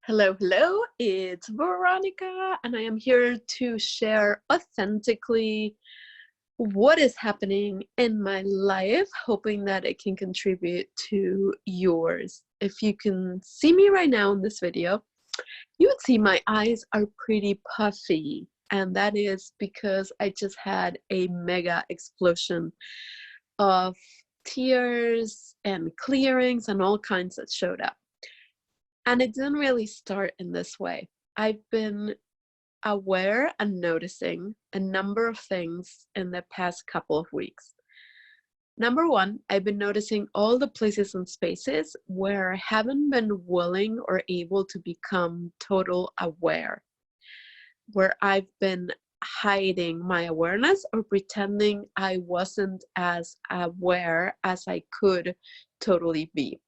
Hello, hello, it's Veronica, and I am here to share authentically what is happening in my life, hoping that it can contribute to yours. If you can see me right now in this video, you would see my eyes are pretty puffy, and that is because I just had a mega explosion of tears and clearings and all kinds that showed up. And it didn't really start in this way. I've been aware and noticing a number of things in the past couple of weeks. Number one, I've been noticing all the places and spaces where I haven't been willing or able to become total aware, where I've been hiding my awareness or pretending I wasn't as aware as I could totally be.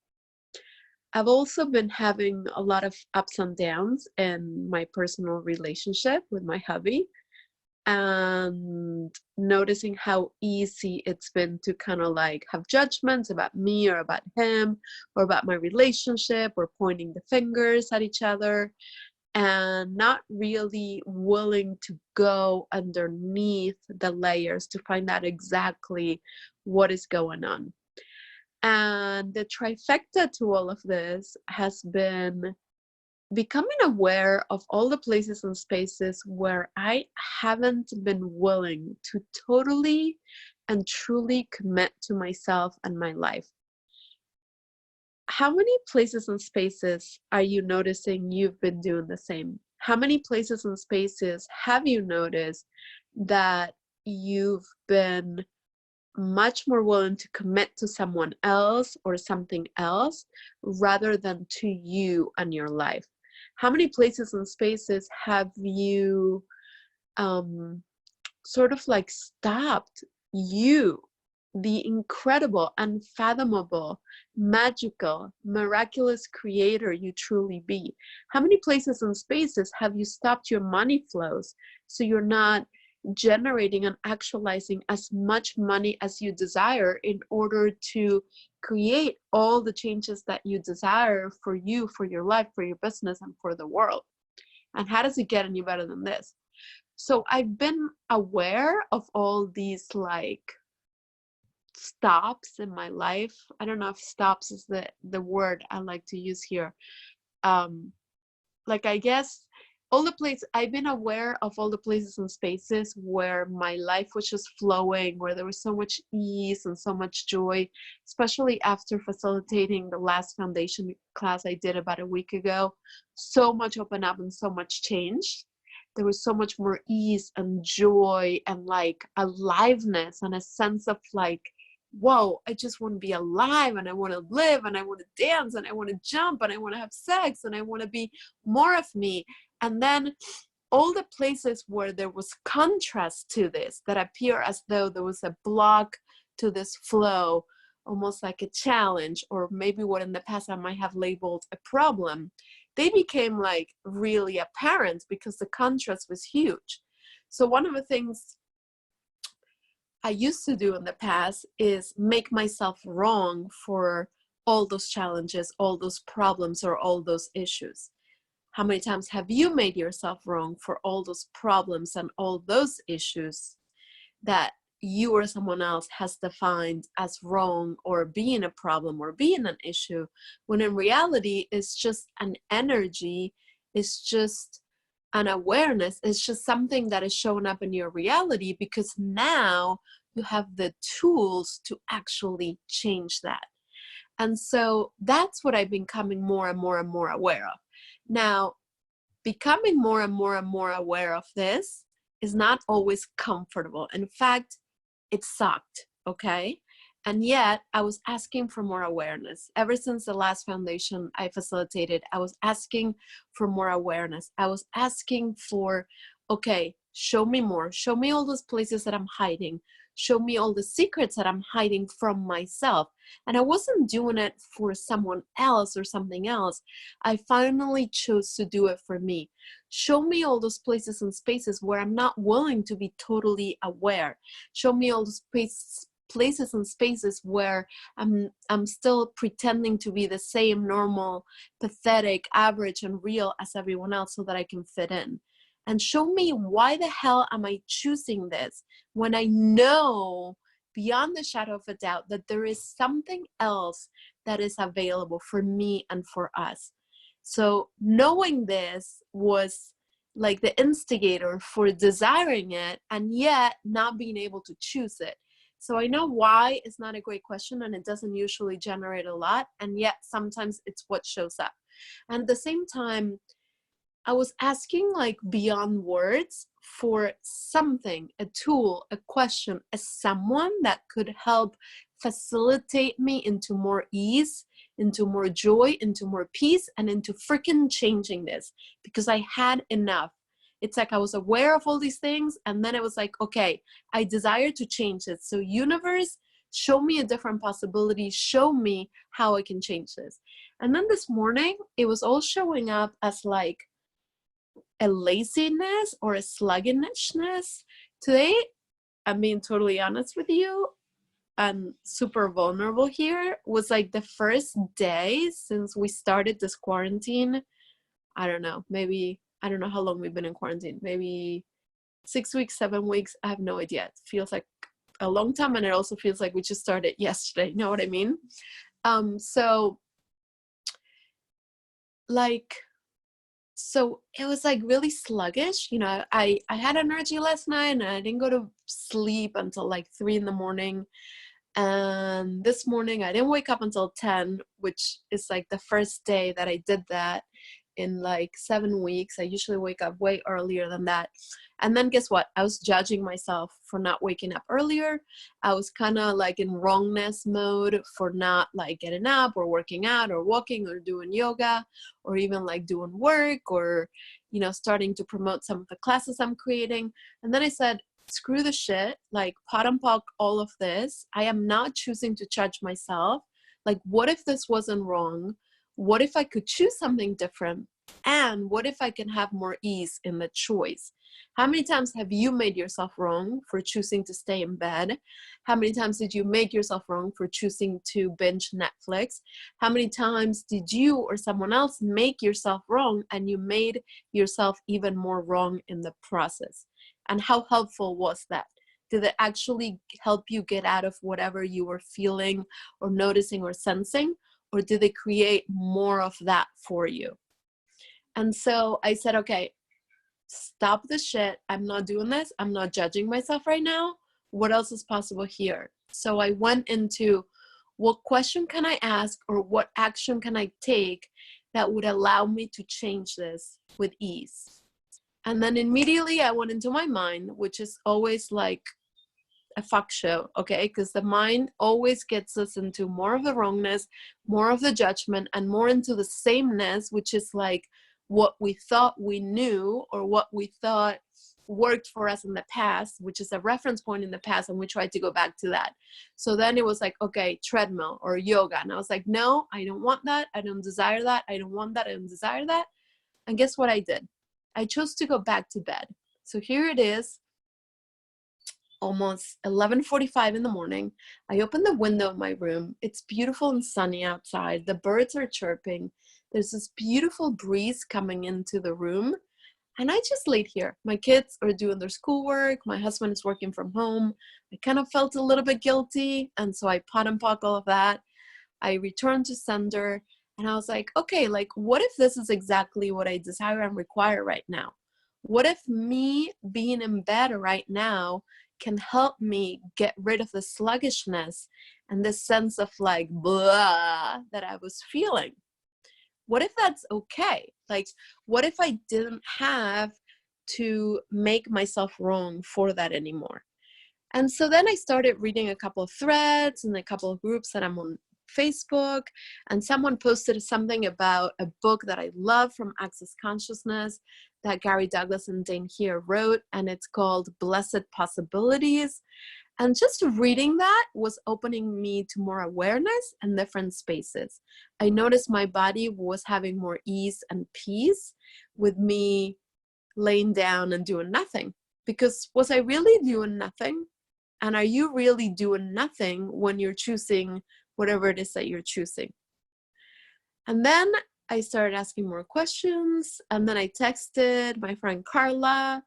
I've also been having a lot of ups and downs in my personal relationship with my hubby, and noticing how easy it's been to kind of like have judgments about me or about him or about my relationship, or pointing the fingers at each other and not really willing to go underneath the layers to find out exactly what is going on. And the trifecta to all of this has been becoming aware of all the places and spaces where I haven't been willing to totally and truly commit to myself and my life. How many places and spaces are you noticing you've been doing the same? How many places and spaces have you noticed that you've been much more willing to commit to someone else or something else rather than to you and your life? How many places and spaces have you sort of like stopped you, the incredible, unfathomable, magical, miraculous creator you truly be? How many places and spaces have you stopped your money flows so you're not generating and actualizing as much money as you desire in order to create all the changes that you desire for you, for your life, for your business, and for the world? And how does it get any better than this? So I've been aware of all these like stops in my life. I don't know if stops is the word I like to use here. Like, I guess all the places I've been aware of, all the places and spaces where my life was just flowing, where there was so much ease and so much joy, especially after facilitating the last foundation class I did about a week ago. So much opened up and so much changed. There was so much more ease and joy and like aliveness and a sense of like, whoa, I just want to be alive, and I want to live, and I want to dance, and I want to jump, and I want to have sex, and I want to be more of me. And then all the places where there was contrast to this, that appear as though there was a block to this flow, almost like a challenge, or maybe what in the past I might have labeled a problem, they became like really apparent because the contrast was huge. So one of the things I used to do in the past is make myself wrong for all those challenges, all those problems, or all those issues. How many times have you made yourself wrong for all those problems and all those issues that you or someone else has defined as wrong or being a problem or being an issue, when in reality it's just an energy, it's just an awareness, it's just something that is showing up in your reality because now you have the tools to actually change that. And so that's what I've been becoming more and more and more aware of. Now, becoming more and more and more aware of this is not always comfortable. In fact, it sucked, okay? And yet I was asking for more awareness. Ever since the last foundation I facilitated, I was asking for more awareness. I was asking for, okay, show me more. Show me all those places that I'm hiding. Show me all the secrets that I'm hiding from myself. And I wasn't doing it for someone else or something else. I finally chose to do it for me. Show me all those places and spaces where I'm not willing to be totally aware. Show me all those places and spaces where I'm still pretending to be the same normal, pathetic, average, and real as everyone else so that I can fit in. And show me, why the hell am I choosing this when I know beyond the shadow of a doubt that there is something else that is available for me and for us. So knowing this was like the instigator for desiring it, and yet not being able to choose it. So I know why is not a great question, and it doesn't usually generate a lot, and yet sometimes it's what shows up. And at the same time, I was asking like beyond words for something, a tool, a question, a someone that could help facilitate me into more ease, into more joy, into more peace, and into freaking changing this, because I had enough. It's like I was aware of all these things, and then it was like, okay, I desire to change it. So universe, show me a different possibility, show me how I can change this. And then this morning, it was all showing up as like a laziness or a sluggishness. Today, I'm being totally honest with you, and super vulnerable here, was like the first day since we started this quarantine. I don't know, maybe, I don't know how long we've been in quarantine, maybe 6 weeks, 7 weeks, I have no idea. It feels like a long time, and it also feels like we just started yesterday, you know what I mean? So it was like really sluggish. You know, I had energy last night, and I didn't go to sleep until like 3 in the morning. And this morning I didn't wake up until 10, which is like the first day that I did that in like 7 weeks. I usually wake up way earlier than that. And then guess what? I was judging myself for not waking up earlier. I was kind of like in wrongness mode for not like getting up or working out or walking or doing yoga or even like doing work or, you know, starting to promote some of the classes I'm creating. And then I said, screw the shit, like pot and pock all of this. I am not choosing to judge myself. Like, what if this wasn't wrong? What if I could choose something different? And what if I can have more ease in the choice? How many times have you made yourself wrong for choosing to stay in bed? How many times did you make yourself wrong for choosing to binge Netflix? How many times did you or someone else make yourself wrong and you made yourself even more wrong in the process? And how helpful was that? Did it actually help you get out of whatever you were feeling or noticing or sensing? Or did it create more of that for you? And so I said, okay, stop the shit. I'm not doing this. I'm not judging myself right now. What else is possible here? So I went into, what question can I ask or what action can I take that would allow me to change this with ease? And then immediately I went into my mind, which is always like a fuck show, okay? Because the mind always gets us into more of the wrongness, more of the judgment, and more into the sameness, which is like what we thought we knew or what we thought worked for us in the past, which is a reference point in the past, and we tried to go back to that. So then it was like, okay, treadmill or yoga. And I was like, no, I don't want that. I don't desire that. I don't want that. I don't desire that. And guess what I did? I chose to go back to bed. So here it is, almost 11:45 in the morning. I open the window in my room. It's beautiful and sunny outside. The birds are chirping. There's this beautiful breeze coming into the room. And I just laid here. My kids are doing their schoolwork. My husband is working from home. I kind of felt a little bit guilty. And so I pot and pock all of that. I returned to sender. And I was like, okay, like, what if this is exactly what I desire and require right now? What if me being in bed right now can help me get rid of the sluggishness and this sense of like blah that I was feeling? What if that's okay? Like, what if I didn't have to make myself wrong for that anymore? And so then I started reading a couple of threads and a couple of groups that I'm on Facebook, and someone posted something about a book that I love from Access Consciousness that Gary Douglas and Dane Heer wrote, and it's called Blessed Possibilities. And just reading that was opening me to more awareness and different spaces. I noticed my body was having more ease and peace with me laying down and doing nothing. Because was I really doing nothing? And are you really doing nothing when you're choosing whatever it is that you're choosing? And then I started asking more questions, and then I texted my friend Carla,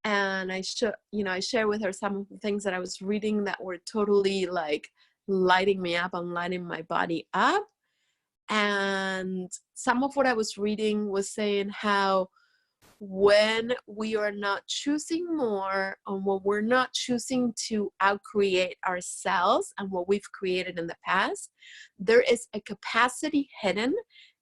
and I shared with her some of the things that I was reading that were totally like lighting me up and lighting my body up. And some of what I was reading was saying how when we are not choosing more, and when we're not choosing to outcreate ourselves and what we've created in the past, there is a capacity hidden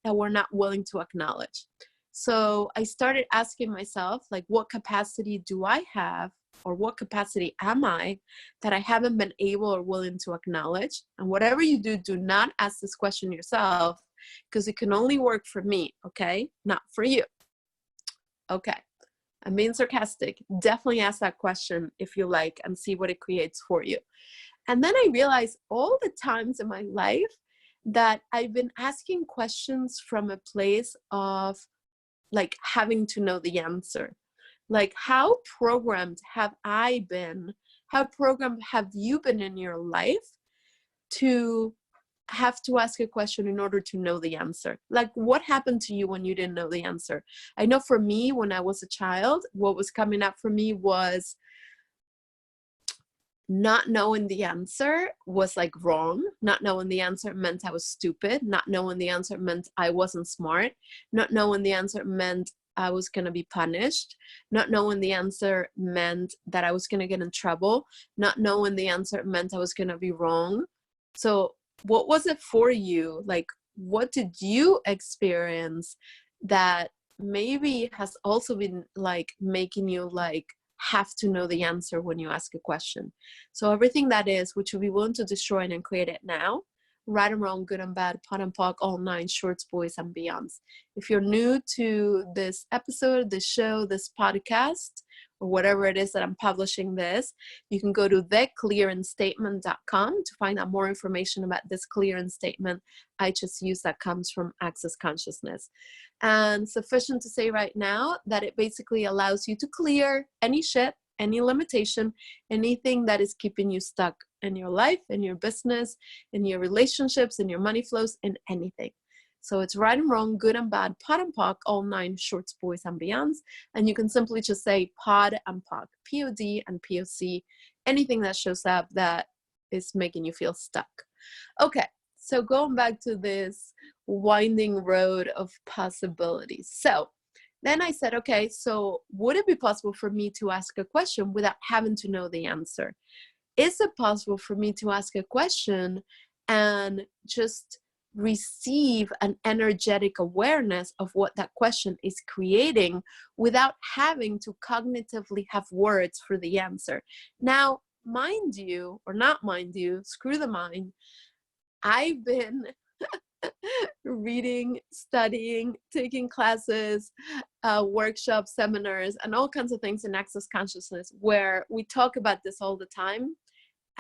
that we're not willing to acknowledge. So I started asking myself, like, what capacity do I have, or what capacity am I that I haven't been able or willing to acknowledge? And whatever you do, do not ask this question yourself, because it can only work for me, okay? Not for you. Okay, I'm being sarcastic. Definitely ask that question if you like and see what it creates for you. And then I realized all the times in my life that I've been asking questions from a place of like having to know the answer. Like, how programmed have I been? How programmed have you been in your life to have to ask a question in order to know the answer? Like, what happened to you when you didn't know the answer? I know for me, when I was a child, what was coming up for me was not knowing the answer was like wrong. Not knowing the answer meant I was stupid. Not knowing the answer meant I wasn't smart. Not knowing the answer meant I was going to be punished. Not knowing the answer meant that I was going to get in trouble. Not knowing the answer meant I was going to be wrong. So what was it for you? Like, what did you experience that maybe has also been like making you like have to know the answer when you ask a question? So everything that is, which you'll be willing to destroy and create it now, right and wrong, good and bad, pot and pock, all nine, shorts, boys, and beyonds. If you're new to this episode, this show, this podcast, or whatever it is that I'm publishing this, you can go to theclearingstatement.com to find out more information about this clearing statement I just used that comes from Access Consciousness. And sufficient to say right now that it basically allows you to clear any shit, any limitation, anything that is keeping you stuck in your life, in your business, in your relationships, in your money flows, in anything. So it's right and wrong, good and bad, pot and pock, all nine, shorts, boys, and beyonds. And you can simply just say pod and pock, P-O-D and P-O-C, anything that shows up that is making you feel stuck. Okay, so going back to this winding road of possibilities. So then I said, okay, so would it be possible for me to ask a question without having to know the answer? Is it possible for me to ask a question and just receive an energetic awareness of what that question is creating without having to cognitively have words for the answer? Now, mind you, or not mind you, screw the mind, I've been reading, studying, taking classes, workshops, seminars, and all kinds of things in Access Consciousness where we talk about this all the time.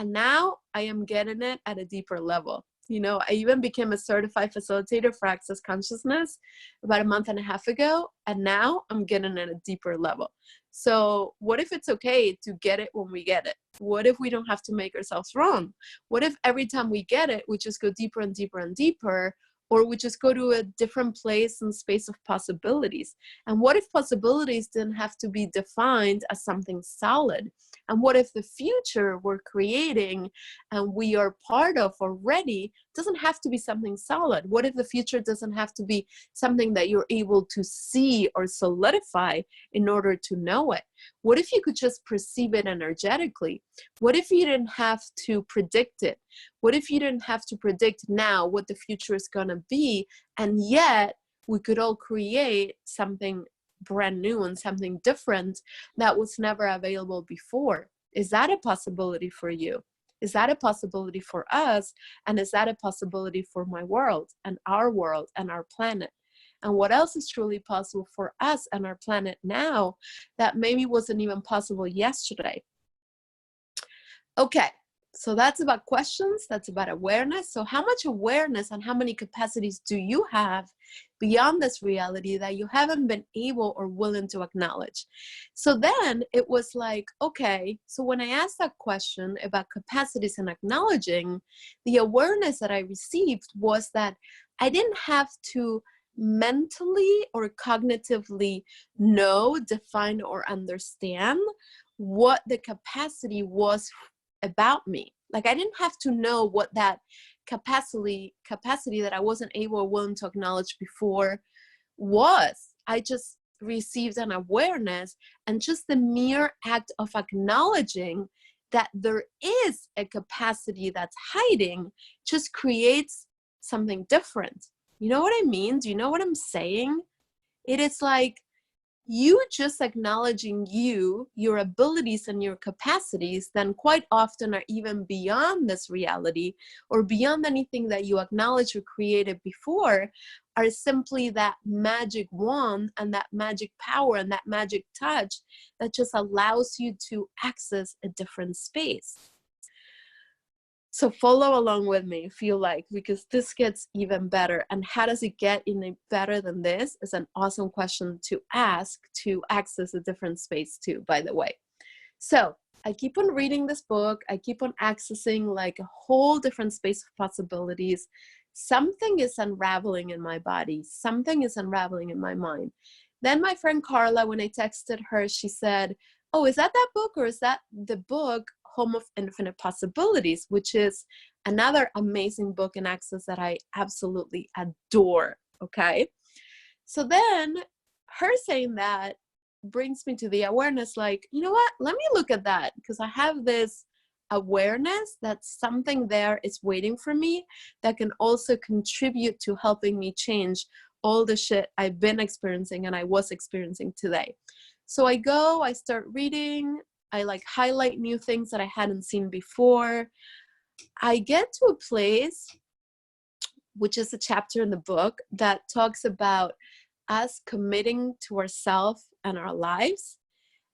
And now I am getting it at a deeper level. You know, I even became a certified facilitator for Access Consciousness about a month and a half ago, and now I'm getting it at a deeper level. So what if it's okay to get it when we get it? What if we don't have to make ourselves wrong? What if every time we get it, we just go deeper and deeper and deeper, or we just go to a different place and space of possibilities? And what if possibilities didn't have to be defined as something solid? And what if the future we're creating and we are part of already doesn't have to be something solid? What if the future doesn't have to be something that you're able to see or solidify in order to know it? What if you could just perceive it energetically? What if you didn't have to predict it? What if you didn't have to predict now what the future is going to be, and yet we could all create something brand new and something different that was never available before? Is that a possibility for you? Is that a possibility for us? And is that a possibility for my world and our planet? And what else is truly possible for us and our planet now that maybe wasn't even possible yesterday? Okay, so that's about questions, that's about awareness. So how much awareness and how many capacities do you have beyond this reality that you haven't been able or willing to acknowledge. So then it was like, okay, so when I asked that question about capacities and acknowledging, the awareness that I received was that I didn't have to mentally or cognitively know, define, or understand what the capacity was about me. Like I didn't have to know what that capacity that I wasn't able or willing to acknowledge before was. I just received an awareness, and just the mere act of acknowledging that there is a capacity that's hiding just creates something different. You know what I mean? Do you know what I'm saying? It is like you just acknowledging your abilities and your capacities, then quite often are even beyond this reality or beyond anything that you acknowledged or created before, are simply that magic wand and that magic power and that magic touch that just allows you to access a different space. So follow along with me if you like, because this gets even better. And how does it get any better than this is an awesome question to ask to access a different space too, by the way. So I keep on reading this book. I keep on accessing like a whole different space of possibilities. Something is unraveling in my body. Something is unraveling in my mind. Then my friend Carla, when I texted her, she said, oh, is that book, or is that the book Home of Infinite Possibilities, which is another amazing book in access that I absolutely adore, okay? So then her saying that brings me to the awareness, like, you know what, let me look at that, because I have this awareness that something there is waiting for me that can also contribute to helping me change all the shit I've been experiencing and I was experiencing today. So I start reading, I like highlight new things that I hadn't seen before. I get to a place, which is a chapter in the book that talks about us committing to ourselves and our lives.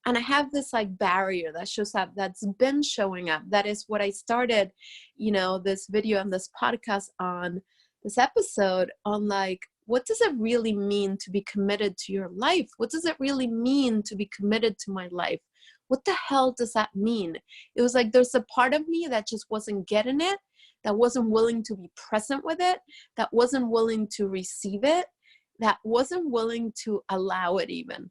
And I have this like barrier that shows up, that's been showing up. That is what I started, this video and this podcast on, this episode on, like, what does it really mean to be committed to your life? What does it really mean to be committed to my life? What the hell does that mean? It was like there's a part of me that just wasn't getting it, that wasn't willing to be present with it, that wasn't willing to receive it, that wasn't willing to allow it even.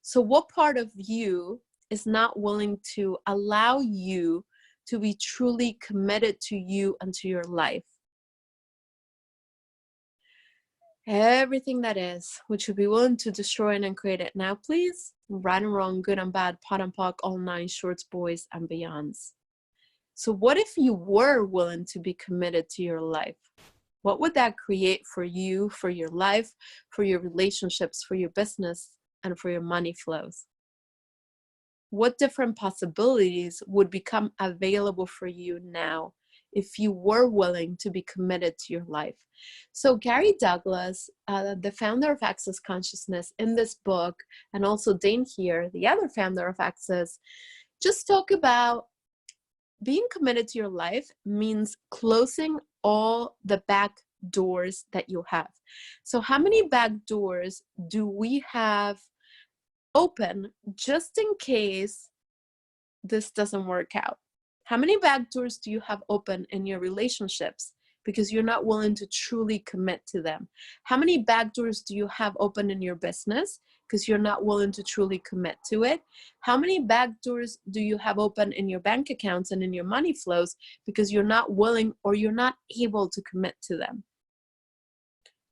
So what part of you is not willing to allow you to be truly committed to you and to your life? Everything that is, would you be willing to destroy and create it now, please? Right and wrong, good and bad, pot and pock, all nine shorts, boys and beyonds. So what if you were willing to be committed to your life? What would that create for you, for your life, for your relationships, for your business, and for your money flows? What different possibilities would become available for you now if you were willing to be committed to your life? So Gary Douglas, the founder of Access Consciousness, in this book, and also Dane here, the other founder of Access, just talk about being committed to your life means closing all the back doors that you have. So how many back doors do we have open just in case this doesn't work out? How many back doors do you have open in your relationships because you're not willing to truly commit to them? How many back doors do you have open in your business because you're not willing to truly commit to it? How many back doors do you have open in your bank accounts and in your money flows because you're not willing or you're not able to commit to them?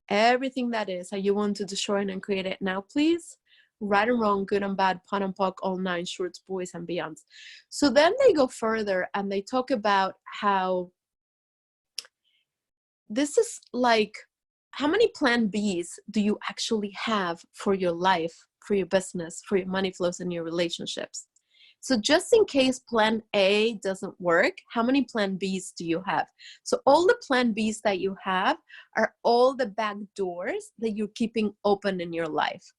Everything that is, are you willing to destroy and create it now, please? Right and wrong, good and bad, pot and pock, all nine shorts, boys and beyonds. So then they go further and they talk about how this is like, how many plan Bs do you actually have for your life, for your business, for your money flows and your relationships? So just in case plan A doesn't work, how many plan Bs do you have? So all the plan Bs that you have are all the back doors that you're keeping open in your life.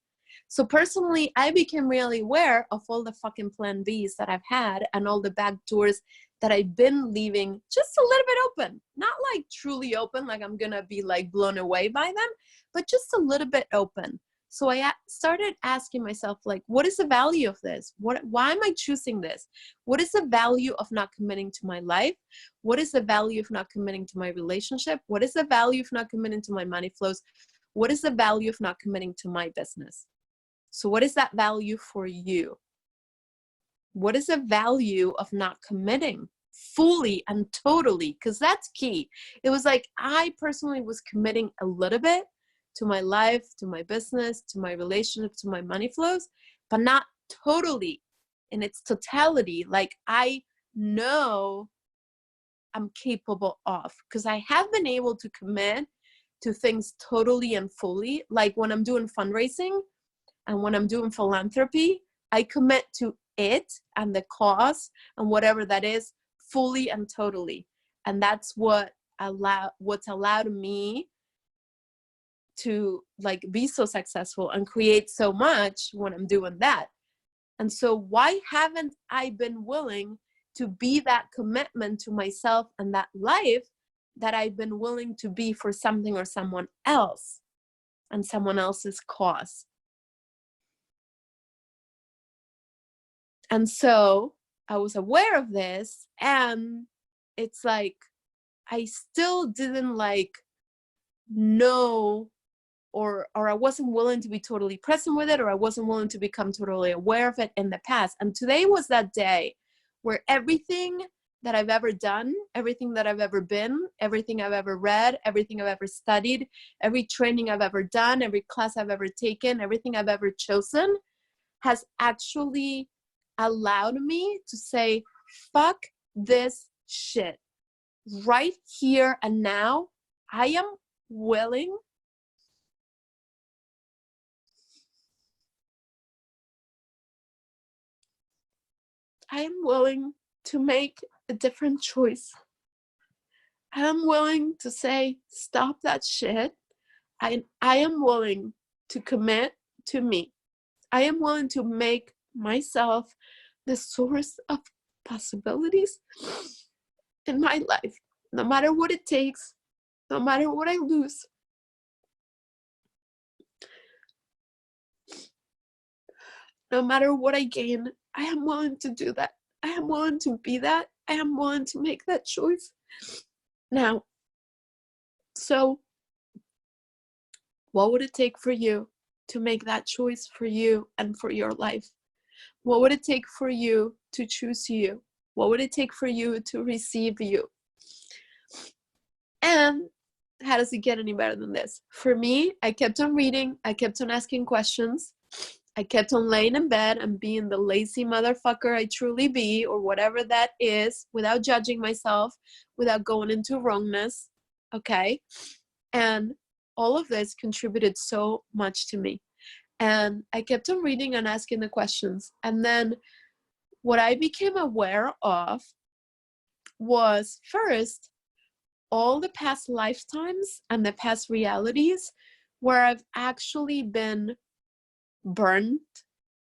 So personally, I became really aware of all the fucking plan Bs that I've had and all the back doors that I've been leaving just a little bit open, not like truly open, like I'm gonna be like blown away by them, but just a little bit open. So I started asking myself, like, what is the value of this? Why am I choosing this? What is the value of not committing to my life? What is the value of not committing to my relationship? What is the value of not committing to my money flows? What is the value of not committing to my business? So what is that value for you? What is the value of not committing fully and totally? Because that's key. It was like I personally was committing a little bit to my life, to my business, to my relationship, to my money flows, but not totally in its totality. Like I know I'm capable of, because I have been able to commit to things totally and fully. Like when I'm doing fundraising and when I'm doing philanthropy, I commit to it and the cause and whatever that is fully and totally. And that's what's allowed me to like be so successful and create so much when I'm doing that. And so why haven't I been willing to be that commitment to myself and that life that I've been willing to be for something or someone else and someone else's cause? And so I was aware of this, and it's like I still didn't like know, or I wasn't willing to be totally present with it, or I wasn't willing to become totally aware of it in the past. And today was that day where everything that I've ever done, everything that I've ever been, everything I've ever read, everything I've ever studied, every training I've ever done, every class I've ever taken, everything I've ever chosen has actually allowed me to say, fuck this shit. Right here and now, I am willing to make a different choice. I am willing to say, stop that shit. I am willing to commit to me. I am willing to make myself the source of possibilities in my life, no matter what it takes, no matter what I lose. No matter what I gain, I am willing to do that. I am willing to be that. I am willing to make that choice. Now, so what would it take for you to make that choice for you and for your life? What would it take for you to choose you? What would it take for you to receive you? And how does it get any better than this? For me, I kept on reading. I kept on asking questions. I kept on laying in bed and being the lazy motherfucker I truly be, or whatever that is, without judging myself, without going into wrongness. Okay. And all of this contributed so much to me. And I kept on reading and asking the questions. And then what I became aware of was, first, all the past lifetimes and the past realities where I've actually been burned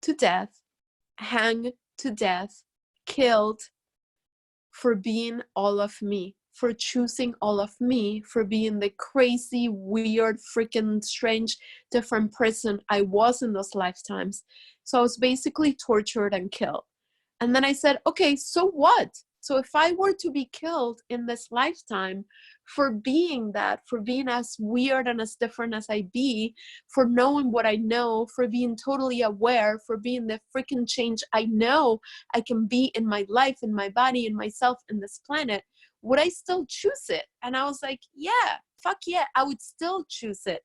to death, hanged to death, killed for being all of me, for choosing all of me, for being the crazy, weird, freaking strange, different person I was in those lifetimes. So I was basically tortured and killed. And then I said, okay, so what? So if I were to be killed in this lifetime for being that, for being as weird and as different as I be, for knowing what I know, for being totally aware, for being the freaking change I know I can be in my life, in my body, in myself, in this planet, would I still choose it? And I was like, yeah, fuck yeah, I would still choose it.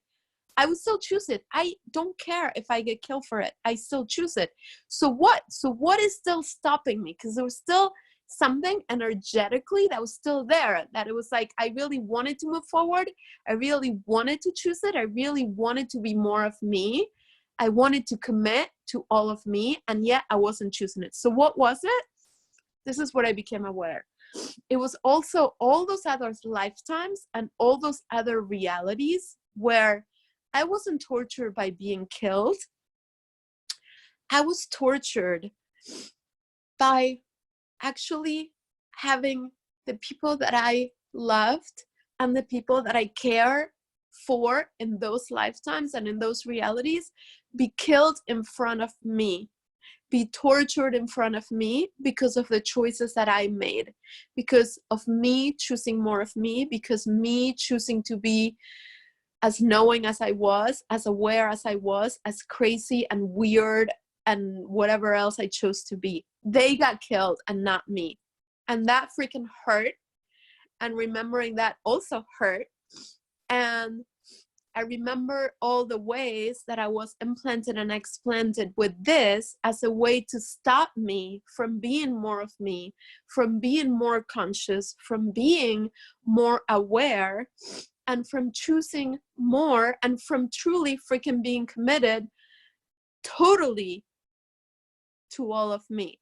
I would still choose it. I don't care if I get killed for it. I still choose it. So what? So what is still stopping me? Because there was still something energetically that was still there, that it was like I really wanted to move forward. I really wanted to choose it. I really wanted to be more of me. I wanted to commit to all of me, and yet I wasn't choosing it. So what was it? This is what I became aware. It was also all those other lifetimes and all those other realities where I wasn't tortured by being killed. I was tortured by actually having the people that I loved and the people that I care for in those lifetimes and in those realities be killed in front of me, be tortured in front of me because of the choices that I made, because of me choosing more of me, because me choosing to be as knowing as I was, as aware as I was, as crazy and weird and whatever else I chose to be. They got killed and not me. And that freaking hurt. And remembering that also hurt. And I remember all the ways that I was implanted and explanted with this as a way to stop me from being more of me, from being more conscious, from being more aware, and from choosing more, and from truly freaking being committed totally to all of me.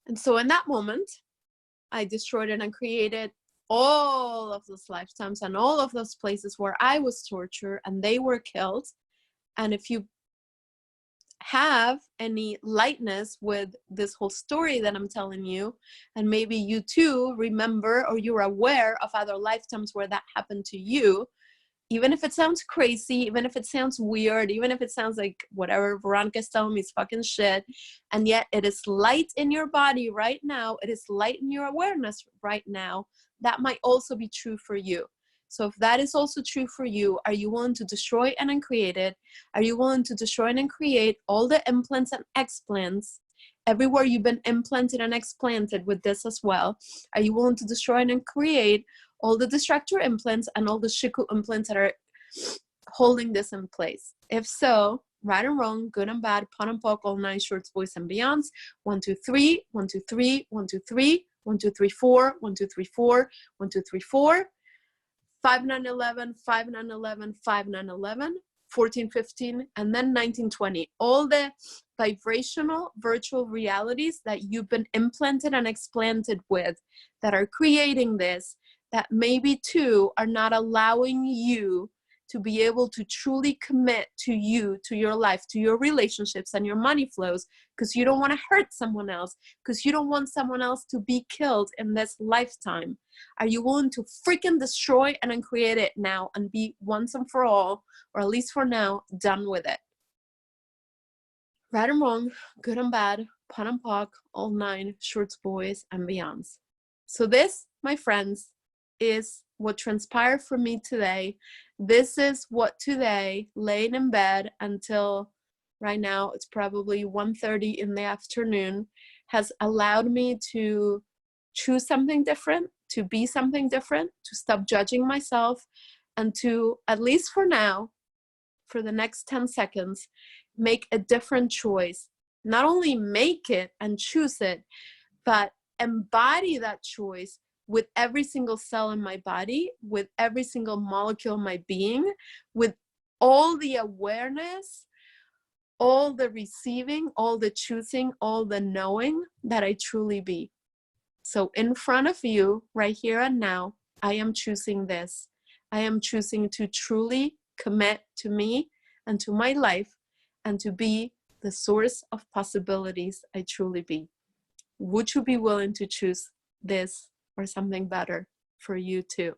And so in that moment, I destroyed and created all of those lifetimes and all of those places where I was tortured and they were killed. And if you have any lightness with this whole story that I'm telling you, and maybe you too remember or you're aware of other lifetimes where that happened to you, even if it sounds crazy, even if it sounds weird, even if it sounds like whatever Veronica's telling me is fucking shit, and yet it is light in your body right now, it is light in your awareness right now, that might also be true for you. So if that is also true for you, are you willing to destroy and uncreate it? Are you willing to destroy and uncreate all the implants and explants everywhere you've been implanted and explanted with this as well? Are you willing to destroy and uncreate all the distractor implants and all the Shiku implants that are holding this in place? If so, right and wrong, good and bad, pun and poke, all 9 shorts, boys and beyonds. 1, 2, 3, 1, 2, 3, 1, 2, 3, 1, 2, 3, 4, 1, 2, 3, 4, 1, 2, 3, 4, 5, 9, 11, 5, 9, 11, 5, 9, 11, 14, 15, and then 19, 20. All the vibrational virtual realities that you've been implanted and explanted with that are creating this, that maybe too are not allowing you to be able to truly commit to you, to your life, to your relationships and your money flows, because you don't want to hurt someone else, because you don't want someone else to be killed in this lifetime. Are you willing to freaking destroy and uncreate it now and be once and for all, or at least for now, done with it? Right and wrong, good and bad, pun and pock, all 9 shorts, boys and beyonds. So this, my friends, is what transpired for me today. This is what today, laying in bed until right now, it's probably 1:30 in the afternoon, has allowed me to choose something different, to be something different, to stop judging myself, and to, at least for now, for the next 10 seconds, make a different choice. Not only make it and choose it, but embody that choice with every single cell in my body, with every single molecule of my being, with all the awareness, all the receiving, all the choosing, all the knowing that I truly be. So in front of you, right here and now, I am choosing this. I am choosing to truly commit to me and to my life and to be the source of possibilities I truly be. Would you be willing to choose this or something better for you too?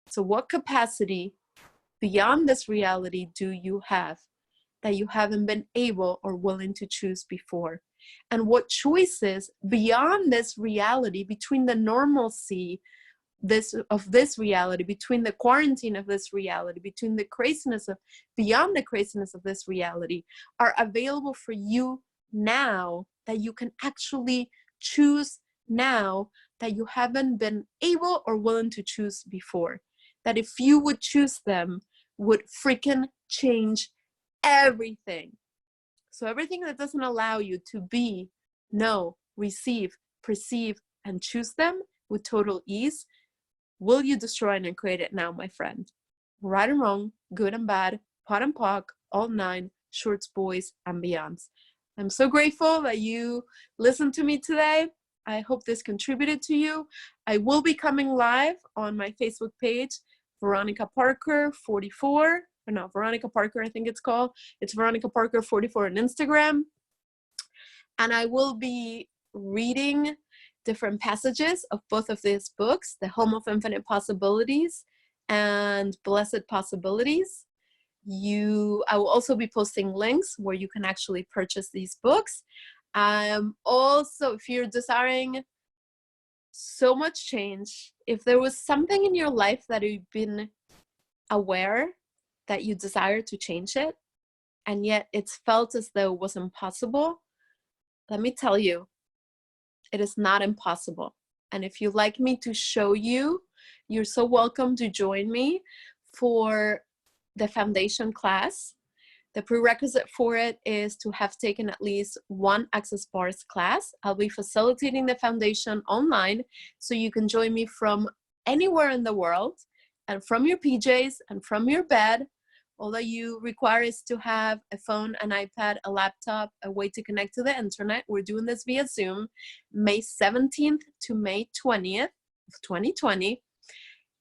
So what capacity beyond this reality do you have that you haven't been able or willing to choose before? And what choices beyond this reality, between the normalcy of this reality, between the quarantine of this reality, between the craziness of, beyond the craziness of this reality, are available for you now that you can actually choose now, that you haven't been able or willing to choose before? That if you would choose them, would freaking change everything. So everything that doesn't allow you to be, know, receive, perceive, and choose them with total ease, will you destroy and create it now, my friend? Right and wrong, good and bad, pot and pock, all 9, shorts, boys, and beyonds. I'm so grateful that you listened to me today. I hope this contributed to you. I will be coming live on my Facebook page, Veronica Parker 44. Or no, Veronica Parker, I think it's called. It's Veronica Parker 44 on Instagram. And I will be reading different passages of both of these books, The Home of Infinite Possibilities and Blessed Possibilities. I will also be posting links where you can actually purchase these books. Also, if you're desiring so much change, if there was something in your life that you've been aware that you desire to change it, and yet it's felt as though it was impossible, let me tell you, it is not impossible. And if you'd like me to show you, you're so welcome to join me for the foundation class. The prerequisite for it is to have taken at least one Access Bars class. I'll be facilitating the foundation online, so you can join me from anywhere in the world and from your PJs and from your bed. All that you require is to have a phone, an iPad, a laptop, a way to connect to the internet. We're doing this via Zoom, May 17th to May 20th of 2020,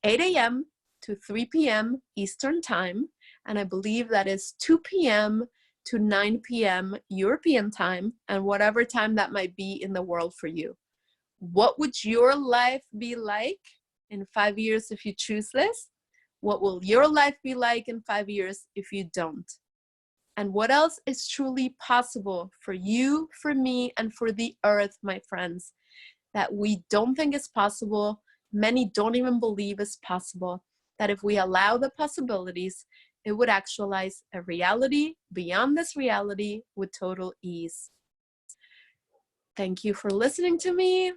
8 a.m. to 3 p.m. Eastern Time. And I believe that is 2 p.m. to 9 p.m. European time, and whatever time that might be in the world for you. What would your life be like in 5 years if you choose this? What will your life be like in 5 years if you don't? And what else is truly possible for you, for me, and for the earth, my friends, that we don't think is possible, many don't even believe is possible, that if we allow the possibilities, it would actualize a reality beyond this reality with total ease. Thank you for listening to me.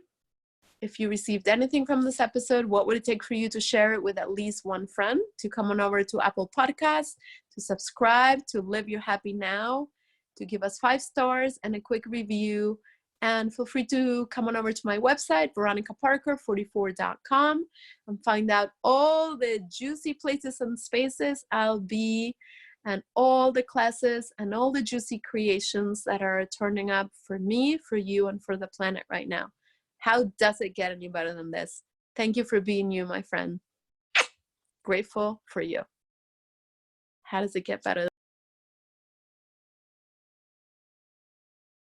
If you received anything from this episode, what would it take for you to share it with at least one friend, to come on over to Apple Podcasts, to subscribe, to Live Your Happy Now, to give us 5 stars and a quick review. And feel free to come on over to my website, veronicaparker44.com, and find out all the juicy places and spaces I'll be, and all the classes and all the juicy creations that are turning up for me, for you, and for the planet right now. How does it get any better than this? Thank you for being you, my friend. Grateful for you. How does it get better?